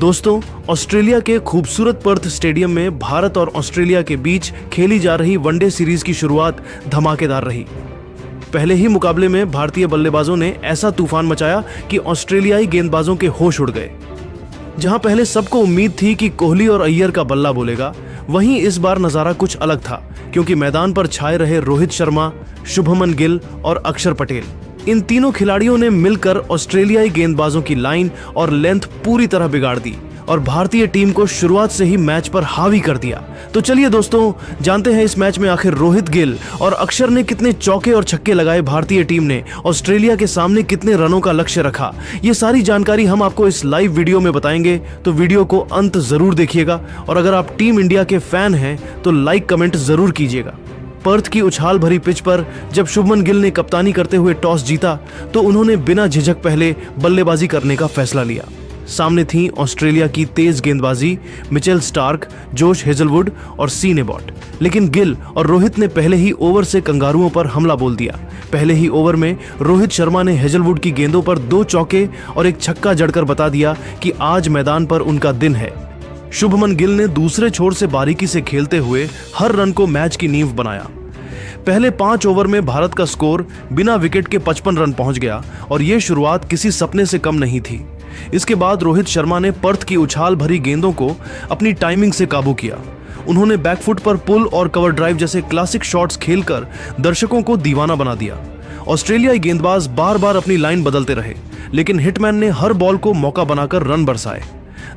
दोस्तों, ऑस्ट्रेलिया के खूबसूरत पर्थ स्टेडियम में भारत और ऑस्ट्रेलिया के बीच खेली जा रही वनडे सीरीज की शुरुआत धमाकेदार रही। पहले ही मुकाबले में भारतीय बल्लेबाजों ने ऐसा तूफान मचाया कि ऑस्ट्रेलियाई गेंदबाजों के होश उड़ गए। जहां पहले सबको उम्मीद थी कि कोहली और अय्यर का बल्ला बोलेगा, वहीं इस बार नजारा कुछ अलग था, क्योंकि मैदान पर छाए रहे रोहित शर्मा, शुभमन गिल और अक्षर पटेल। इन तीनों खिलाड़ियों ने मिलकर ऑस्ट्रेलियाई गेंदबाजों की लाइन और लेंथ पूरी तरह बिगाड़ दी और भारतीय टीम को शुरुआत से ही मैच पर हावी कर दिया। तो चलिए दोस्तों, जानते हैं इस मैच में आखिर रोहित, गिल और अक्षर ने कितने चौके और छक्के लगाए, भारतीय टीम ने ऑस्ट्रेलिया के सामने कितने रनों का लक्ष्य रखा। ये सारी जानकारी हम आपको इस लाइव वीडियो में बताएंगे, तो वीडियो को अंत जरूर देखिएगा। और अगर आप टीम इंडिया के फैन हैं तो लाइक कमेंट जरूर कीजिएगा। पर्थ की उछाल भरी पिच पर जब शुभमन गिल ने कप्तानी करते हुए टॉस जीता, तो उन्होंने बिना झिझक पहले बल्लेबाजी करने का फैसला लिया। सामने थी ऑस्ट्रेलिया की तेज गेंदबाजी मिचेल स्टार्क, जोश हेजलवुड और सीन एबॉट। लेकिन गिल और रोहित ने पहले ही ओवर से कंगारुओं पर हमला बोल दिया। पहले ही ओवर में रोहित शर्मा ने हेजलवुड की गेंदों पर 2 चौके और 1 छक्का जड़कर बता दिया कि आज मैदान पर उनका दिन है। शुभमन गिल ने दूसरे छोर से बारीकी से खेलते हुए हर रन को मैच की नींव बनाया। पहले 5 ओवर में भारत का स्कोर बिना विकेट के 55 रन पहुंच गया और यह शुरुआत किसी सपने से कम नहीं थी। इसके बाद रोहित शर्मा ने पर्थ की उछाल भरी गेंदों को अपनी टाइमिंग से काबू किया। उन्होंने बैकफुट पर पुल और कवर ड्राइव जैसे क्लासिक शॉट्स खेलकर दर्शकों को दीवाना बना दिया। ऑस्ट्रेलियाई गेंदबाज बार बार अपनी लाइन बदलते रहे, लेकिन हिटमैन ने हर बॉल को मौका बनाकर रन बरसाए।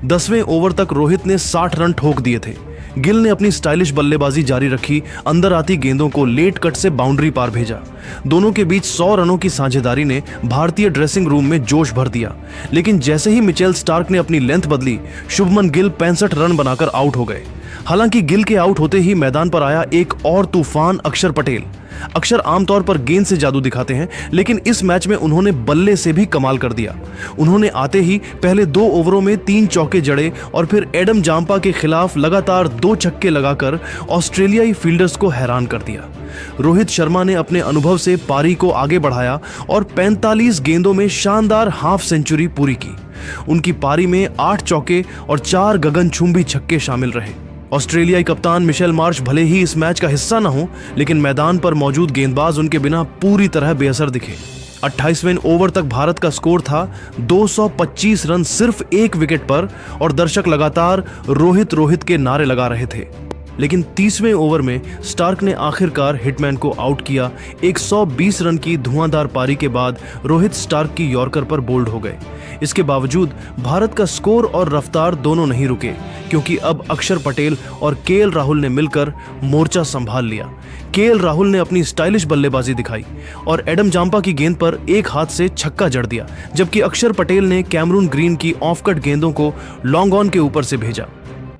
10वें ओवर तक रोहित ने 60 रन ठोक दिए थे। गिल ने अपनी स्टाइलिश बल्लेबाजी जारी रखी, अंदर आती गेंदों को लेट कट से बाउंड्री पार भेजा। दोनों के बीच 100 रनों की साझेदारी ने भारतीय ड्रेसिंग रूम में जोश भर दिया। लेकिन जैसे ही मिचेल स्टार्क ने अपनी लेंथ बदली, शुभमन गिल 65 रन बनाकर आउट हो गए। हालांकि गिल के आउट होते ही मैदान पर आया एक और तूफान, अक्षर पटेल। अक्षर आमतौर पर गेंद से जादू दिखाते हैं, लेकिन इस मैच में उन्होंने बल्ले से भी कमाल कर दिया। उन्होंने आते ही पहले 2 ओवरों में 3 चौके जड़े और फिर एडम जाम्पा के खिलाफ लगातार 2 छक्के लगाकर ऑस्ट्रेलियाई फील्डर्स को हैरान कर दिया। रोहित शर्मा ने अपने अनुभव से पारी को आगे बढ़ाया और 45 गेंदों में शानदार हाफ सेंचुरी पूरी की। उनकी पारी में 8 चौके और 4 गगनचुंबी छक्के शामिल रहे। ऑस्ट्रेलियाई कप्तान मिशेल मार्श भले ही इस मैच का हिस्सा न हो, लेकिन मैदान पर मौजूद गेंदबाज उनके बिना पूरी तरह बेअसर दिखे। 28वें ओवर तक भारत का स्कोर था 225 रन सिर्फ 1 विकेट पर और दर्शक लगातार रोहित रोहित के नारे लगा रहे थे। लेकिन 30वें ओवर में स्टार्क ने आखिरकार हिटमैन को आउट किया। 120 रन की धुआंधार पारी के बाद रोहित स्टार्क की यॉर्कर पर बोल्ड हो गए। इसके बावजूद भारत का स्कोर और रफ्तार दोनों नहीं रुके, क्योंकि अब अक्षर पटेल और केएल राहुल ने मिलकर मोर्चा संभाल लिया। केएल राहुल ने अपनी स्टाइलिश बल्लेबाजी दिखाई और एडम जाम्पा की गेंद पर एक हाथ से छक्का जड़ दिया, जबकि अक्षर पटेल ने कैमरून ग्रीन की ऑफ कट गेंदों को लॉन्ग ऑन के ऊपर से भेजा।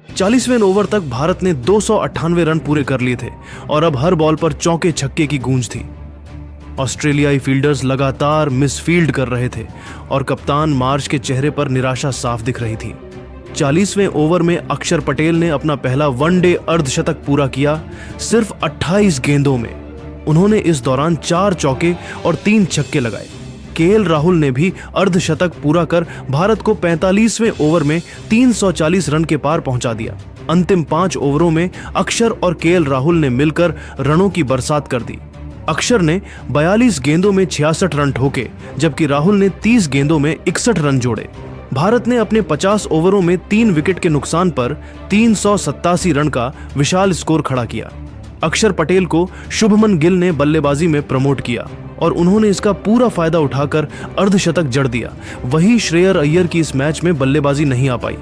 40वें ओवर तक भारत ने 298 रन पूरे कर लिए थे और अब हर बॉल पर चौके छक्के की गूंज थी। ऑस्ट्रेलियाई फील्डर्स लगातार मिसफील्ड कर रहे थे और कप्तान मार्श के चेहरे पर निराशा साफ दिख रही थी। 40वें ओवर में अक्षर पटेल ने अपना पहला वनडे अर्धशतक पूरा किया, सिर्फ 28 गेंदों में। उन्होंने इस दौरान 4 चौके और 3 छक्के लगाए। केएल राहुल ने भी अर्धशतक पूरा कर भारत को 45वें ओवर में 340 रन के पार पहुंचा दिया। अंतिम 5 ओवरों में अक्षर और केएल राहुल ने मिलकर रनों की बरसात कर दी। अक्षर ने 42 गेंदों में 66 रन ठोके, जबकि राहुल ने 30 गेंदों में 61 रन जोड़े। भारत ने अपने 50 ओवरों में 3 विकेट के नुकसान पर 387 रन का विशाल स्कोर खड़ा किया। अक्षर पटेल को शुभमन गिल ने बल्लेबाजी में प्रमोट किया और उन्होंने इसका पूरा फायदा उठाकर अर्धशतक जड़ दिया। वही श्रेयर अय्यर की इस मैच में बल्लेबाजी नहीं आ पाई।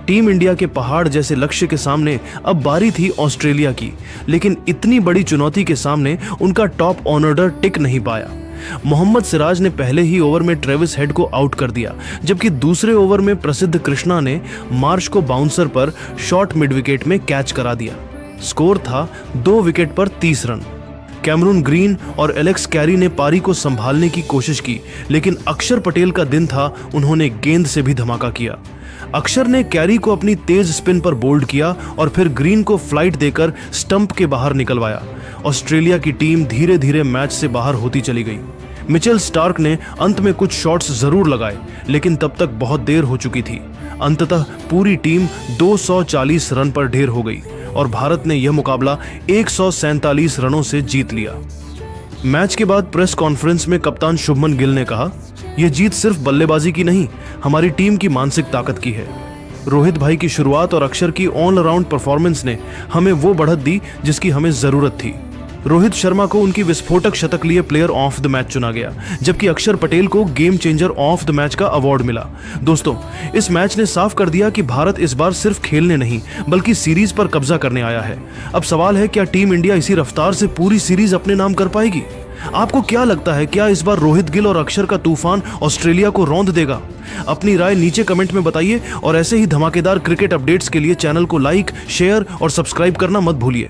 टीम इंडिया के पहाड़ जैसे लक्ष्य के सामने अब बारी थी ऑस्ट्रेलिया की, लेकिन इतनी बड़ी चुनौती के सामने उनका टॉप ऑर्डर टिक नहीं पाया। मोहम्मद सिराज ने पहले ही ओवर में ट्रेविस हेड को आउट कर दिया, जबकि दूसरे ओवर में प्रसिद्ध कृष्णा ने मार्श को बाउंसर पर शॉर्ट मिड विकेट में कैच करा दिया। स्कोर था 2 विकेट पर 30 रन। कैमरून ग्रीन और एलेक्स कैरी ने पारी को संभालने की कोशिश की, लेकिन अक्षर पटेल का दिन था, उन्होंने गेंद से भी धमाका किया। अक्षर ने कैरी को अपनी तेज स्पिन पर बोल्ड किया और फिर ग्रीन को फ्लाइट देकर स्टंप के बाहर निकलवाया। ऑस्ट्रेलिया की टीम धीरे धीरे मैच से बाहर होती चली गई। मिचेल स्टार्क ने अंत में कुछ शॉट्स जरूर लगाए, लेकिन तब तक बहुत देर हो चुकी थी। अंततः पूरी टीम 240 रन पर ढेर हो गई और भारत ने यह मुकाबला 147 रनों से जीत लिया। मैच के बाद प्रेस कॉन्फ्रेंस में कप्तान शुभमन गिल ने कहा, यह जीत सिर्फ बल्लेबाजी की नहीं, हमारी टीम की मानसिक ताकत की है। रोहित भाई की शुरुआत और अक्षर की ऑलराउंड परफॉर्मेंस ने हमें वो बढ़त दी जिसकी हमें जरूरत थी। रोहित शर्मा को उनकी विस्फोटक शतक लिए प्लेयर ऑफ द मैच चुना गया, जबकि अक्षर पटेल को game changer of the match का अवार्ड मिला। दोस्तों, इस मैच ने साफ कर दिया कि भारत इस बार सिर्फ खेलने नहीं बल्कि सीरीज पर कब्जा करने आया है। अब सवाल है, क्या टीम इंडिया इसी रफ्तार से पूरी सीरीज अपने नाम कर पाएगी? आपको क्या लगता है, क्या इस बार रोहित गिल और अक्षर का तूफान ऑस्ट्रेलिया को रौंद देगा? अपनी राय नीचे कमेंट में बताइए और ऐसे ही धमाकेदार क्रिकेट अपडेट्स के लिए चैनल को लाइक, शेयर और सब्सक्राइब करना मत भूलिए।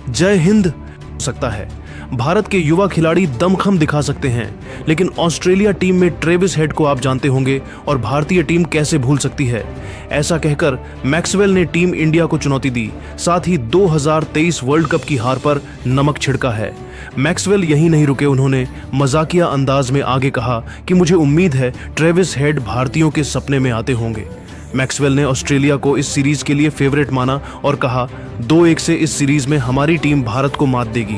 जय हिंद। सकता है भारत के युवा खिलाड़ी दमखम दिखा सकते हैं, लेकिन ऑस्ट्रेलिया टीम में ट्रेविस हेड को आप जानते होंगे और भारतीय टीम कैसे भूल सकती है। ऐसा कहकर मैक्सवेल ने टीम इंडिया को चुनौती दी, साथ ही 2023 वर्ल्ड कप की हार पर नमक छिड़का है। मैक्सवेल यहीं नहीं रुके, उन्होंने मजाकिया अंदाज में आगे कहा कि मुझे उम्मीद है ट्रेविस हेड भारतीयों के सपने में आते होंगे। मैक्सवेल ने ऑस्ट्रेलिया को इस सीरीज के लिए फेवरेट माना और कहा, 2-1 से इस सीरीज में हमारी टीम भारत को मात देगी।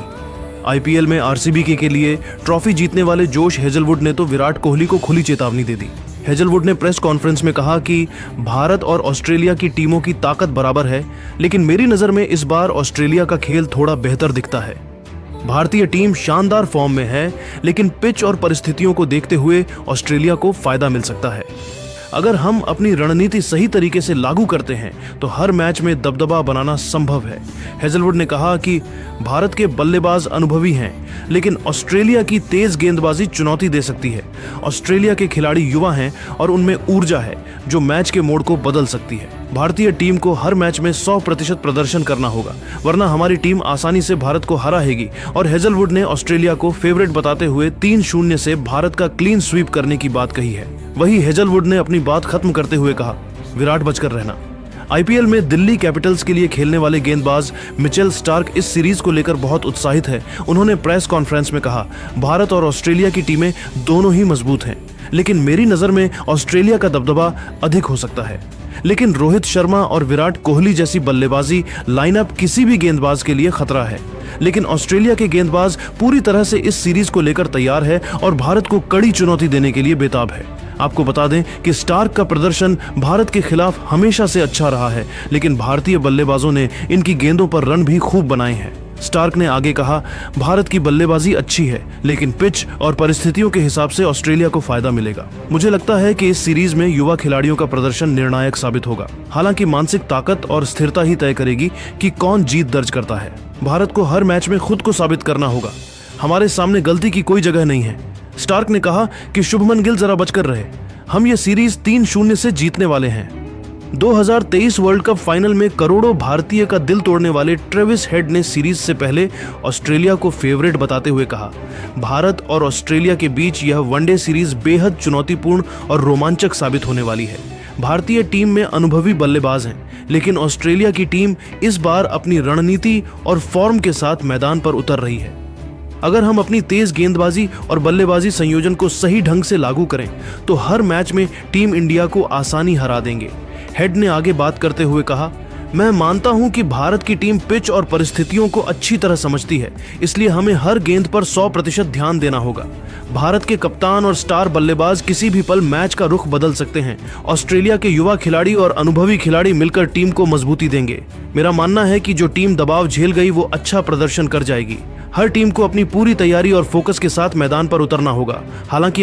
आईपीएल में आरसीबी के लिए ट्रॉफी जीतने वाले जोश हेजलवुड ने तो विराट कोहली को खुली चेतावनी दे दी। हेजलवुड ने प्रेस कॉन्फ्रेंस में कहा कि भारत और ऑस्ट्रेलिया की टीमों की ताकत बराबर है, लेकिन मेरी नज़र में इस बार ऑस्ट्रेलिया का खेल थोड़ा बेहतर दिखता है। भारतीय टीम शानदार फॉर्म में है, लेकिन पिच और परिस्थितियों को देखते हुए ऑस्ट्रेलिया को फायदा मिल सकता है। अगर हम अपनी रणनीति सही तरीके से लागू करते हैं तो हर मैच में दबदबा बनाना संभव है। हेजलवुड ने कहा कि भारत के बल्लेबाज अनुभवी हैं, लेकिन ऑस्ट्रेलिया की तेज गेंदबाजी चुनौती दे सकती है। ऑस्ट्रेलिया के खिलाड़ी युवा हैं और उनमें ऊर्जा है जो मैच के मोड़ को बदल सकती है। भारतीय टीम को हर मैच में 100% प्रदर्शन करना होगा, वरना हमारी टीम आसानी से भारत को हराएगी। और हेजलवुड ने ऑस्ट्रेलिया को फेवरेट बताते हुए 3-0 से भारत का क्लीन स्वीप करने की बात कही है। वहीं हेजलवुड ने अपनी बात खत्म करते हुए कहा, विराट बचकर रहना। आईपीएल में दिल्ली कैपिटल्स के लिए खेलने वाले गेंदबाज मिचेल स्टार्क इस सीरीज को लेकर बहुत उत्साहित है। उन्होंने प्रेस कॉन्फ्रेंस में कहा, भारत और ऑस्ट्रेलिया की टीमें दोनों ही मजबूत हैं, लेकिन मेरी नजर में ऑस्ट्रेलिया का दबदबा अधिक हो सकता है। लेकिन रोहित शर्मा और विराट कोहली जैसी बल्लेबाजी लाइनअप किसी भी गेंदबाज के लिए खतरा है। लेकिन ऑस्ट्रेलिया के गेंदबाज पूरी तरह से इस सीरीज को लेकर तैयार है और भारत को कड़ी चुनौती देने के लिए बेताब है। आपको बता दें कि स्टार्क का प्रदर्शन भारत के खिलाफ हमेशा से अच्छा रहा है, लेकिन भारतीय बल्लेबाजों ने इनकी गेंदों पर रन भी खूब बनाए हैं। स्टार्क ने आगे कहा, भारत की बल्लेबाजी अच्छी है, लेकिन पिच और परिस्थितियों के हिसाब से ऑस्ट्रेलिया को फायदा मिलेगा। मुझे लगता है कि इस सीरीज में युवा खिलाड़ियों का प्रदर्शन निर्णायक साबित होगा। हालांकि मानसिक ताकत और स्थिरता ही तय करेगी कि कौन जीत दर्ज करता है। भारत को हर मैच में खुद को साबित करना होगा। हमारे सामने गलती की कोई जगह नहीं है। स्टार्क ने कहा कि शुभमन गिल जरा बचकर रहे, हम ये सीरीज 3-0 से जीतने वाले हैं। 2023 वर्ल्ड कप फाइनल में करोड़ों भारतीय का दिल तोड़ने वाले ट्रेविस हेड ने सीरीज से पहले ऑस्ट्रेलिया को फेवरेट बताते हुए कहा, भारत और ऑस्ट्रेलिया के बीच यह वनडे सीरीज बेहद चुनौतीपूर्ण और रोमांचक साबित होने वाली है। भारतीय टीम में अनुभवी बल्लेबाज हैं, लेकिन ऑस्ट्रेलिया की टीम इस बार अपनी रणनीति और फॉर्म के साथ मैदान पर उतर रही है। अगर हम अपनी तेज गेंदबाजी और बल्लेबाजी संयोजन को सही ढंग से लागू करें तो हर मैच में टीम इंडिया को आसानी हरा देंगे। हेड ने आगे बात करते हुए कहा, मैं मानता हूं कि भारत की टीम पिच और परिस्थितियों को अच्छी तरह समझती है, इसलिए हमें हर गेंद पर 100% ध्यान देना होगा। भारत के कप्तान और स्टार बल्लेबाज किसी भी पल मैच का रुख बदल सकते हैं। ऑस्ट्रेलिया के युवा खिलाड़ी और अनुभवी खिलाड़ी मिलकर टीम को मजबूती देंगे। मेरा मानना है कि जो टीम दबाव झेल गई वो अच्छा प्रदर्शन कर जाएगी। हर टीम को अपनी पूरी तैयारी और फोकस के साथ मैदान पर उतरना होगा। हालांकि